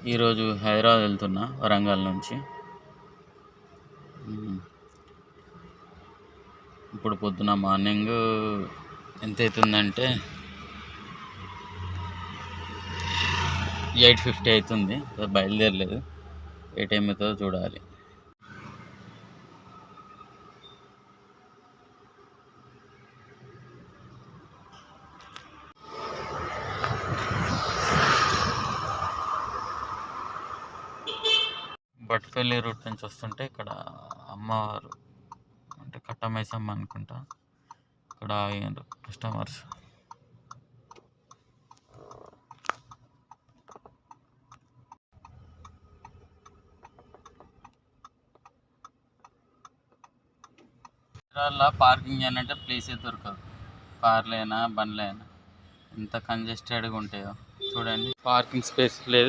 ఈరోజు హైదరాబాద్ వెళ్తున్నా వరంగల్ నుంచి. ఇప్పుడు పొద్దున మార్నింగ్ ఎంత అవుతుందంటే 8:50 అవుతుంది. బయలుదేరలేదు, ఏ టైం అవుతుందో చూడాలి. బట్పల్లి రూట్ నుంచి వస్తుంటే ఇక్కడ అమ్మవారు అంటే కట్టమైసమ్మ అనుకుంటా, ఇక్కడ ఆగినారు కస్టమర్స్. హైదరాబాద్లో పార్కింగ్ అంటే ప్లేసే దొరకదు. కార్లైనా బండ్లైనా ఎంత కంజెస్టెడ్గా ఉంటాయో చూడండి. పార్కింగ్ స్పేస్ లేదు.